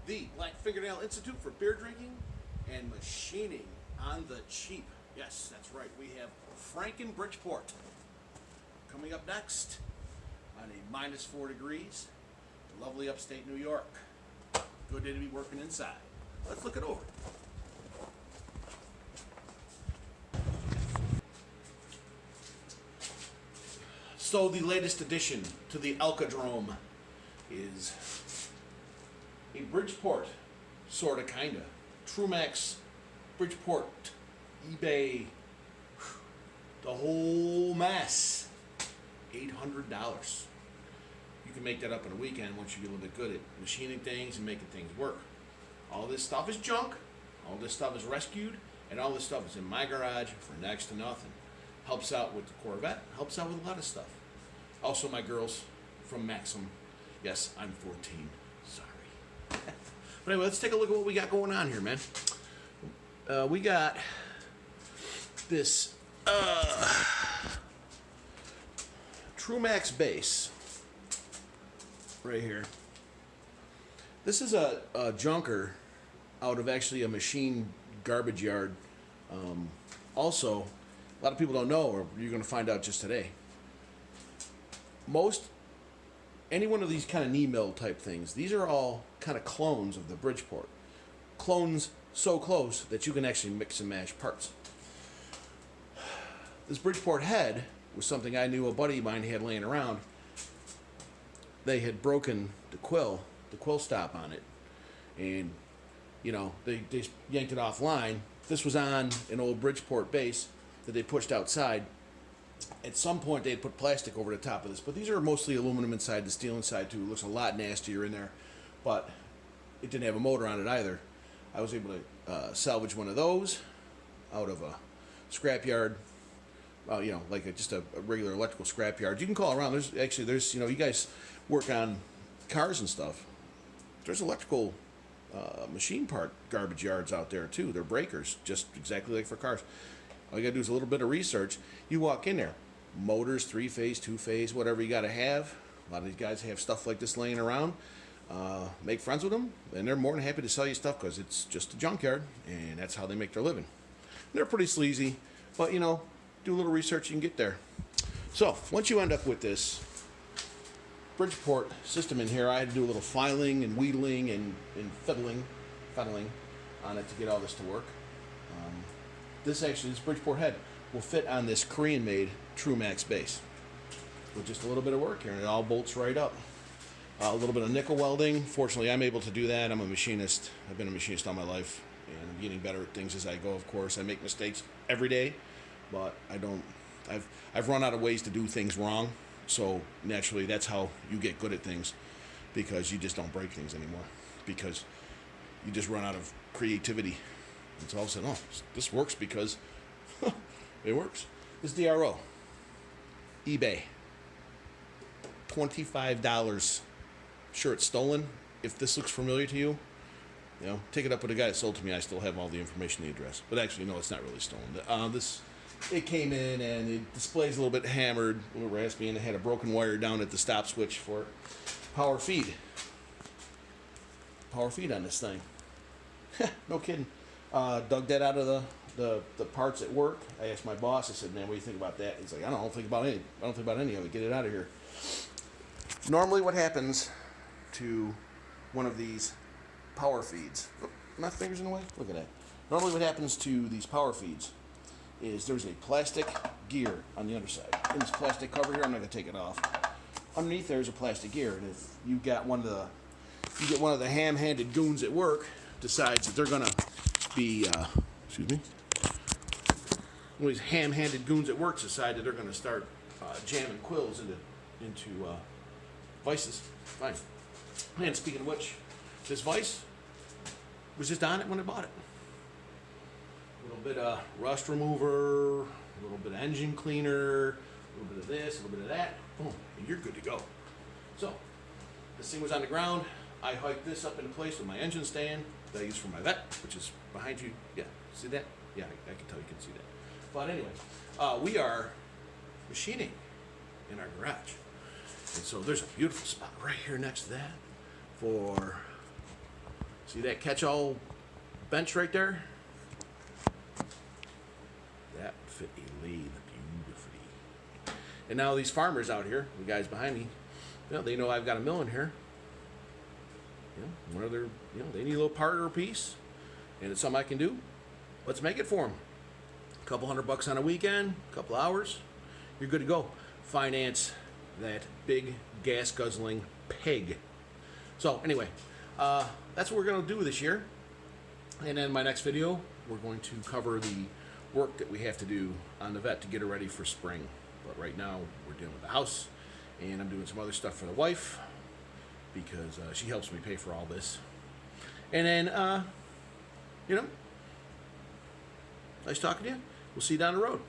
the Black Fingernail Institute for beer drinking and machining on the cheap. Yes, that's right. We have Frank in Bridgeport coming up next on a -4 degrees, lovely upstate New York. Good day to be working inside. Let's look it over. So the latest addition to the Alchadrome is a Bridgeport, sorta, kinda. Trumax, Bridgeport, eBay, the whole mess. $800. You can make that up in a weekend once you get a little bit good at machining things and making things work. All this stuff is junk, all this stuff is rescued, and all this stuff is in my garage for next to nothing. Helps out with the Corvette, helps out with a lot of stuff. Also my girls from Maxim. Yes, I'm 14. Sorry. But anyway, let's take a look at what we got going on here, man. We got this Trumax base right here. This is a junker out of actually a machine garbage yard. Also, a lot of people don't know, or you're going to find out just today. Any one of these kind of knee mill type things, these are all kind of clones of the Bridgeport. Clones so close that you can actually mix and match parts. This Bridgeport head was something I knew a buddy of mine had laying around. They had broken the quill stop on it, and you know they yanked it offline. This was on an old Bridgeport base that they pushed outside. At some point, they had put plastic over the top of this, but these are mostly aluminum inside, the steel inside too. It looks a lot nastier in there, but it didn't have a motor on it either. I was able to salvage one of those out of a scrapyard. You know, like just a regular electrical scrapyard. You can call around. There's you know, you guys work on cars and stuff. There's electrical machine part garbage yards out there too. They're breakers, just exactly like for cars. All you gotta do is a little bit of research. You walk in there, motors, 3-phase, 2-phase, whatever you gotta have. A lot of these guys have stuff like this laying around. Make friends with them, and they're more than happy to sell you stuff because it's just a junkyard, and that's how they make their living. They're pretty sleazy, but you know, do a little research, you can get there. So once you end up with this Bridgeport system in here, I had to do a little filing and wheedling and fiddling on it to get all this to work. This Bridgeport head will fit on this Korean-made Trumax base with just a little bit of work here, and it all bolts right up. A little bit of nickel welding. Fortunately, I'm able to do that. I'm a machinist. I've been a machinist all my life, and I'm getting better at things as I go. Of course, I make mistakes every day, but I don't. I've run out of ways to do things wrong, so naturally, that's how you get good at things, because you just don't break things anymore, because you just run out of creativity. And so all of a sudden, oh, this works because it works. This DRO, eBay, $25. Sure, it's stolen. If this looks familiar to you, you know, take it up with the guy that sold to me. I still have all the information, the address. But actually, no, it's not really stolen. It came in and the display's a little bit hammered, a little raspy, and it had a broken wire down at the stop switch for power feed. Power feed on this thing. No kidding. Dug that out of the parts at work. I asked my boss, I said, man, what do you think about that? He's like, I don't think about any of it. Get it out of here. Normally what happens to one of these power feeds, oh, my finger's in the way? Look at that. Normally what happens to these power feeds is there's a plastic gear on the underside. In this plastic cover here, I'm not going to take it off. Underneath there's a plastic gear, and if you get one of the ham-handed goons at work decides that they're going to be, one of these ham-handed goons at work decide that they're going to start jamming quills into vices. Fine. And speaking of which, this vise was just on it when I bought it. A little bit of rust remover, a little bit of engine cleaner, a little bit of this, a little bit of that. Boom, and you're good to go. So, this thing was on the ground. I hiked this up into place with my engine stand that I use for my vet, which is behind you. Yeah, see that? Yeah, I can tell you can see that. But anyway, we are machining in our garage. And so there's a beautiful spot right here next to that for See that catch-all bench right there? That fit a lathe beautifully. And now these farmers out here, the guys behind me, you know, they know I've got a mill in here. You know, whether you know they need a little part or a piece, and it's something I can do. Let's make it for them. A couple $100 on a weekend, a couple hours, you're good to go. Finance that big gas guzzling pig. So anyway, that's what we're going to do this year. And then my next video, we're going to cover the work that we have to do on the vet to get her ready for spring. But right now, we're dealing with the house, and I'm doing some other stuff for the wife because she helps me pay for all this. And then, you know, nice talking to you. We'll see you down the road.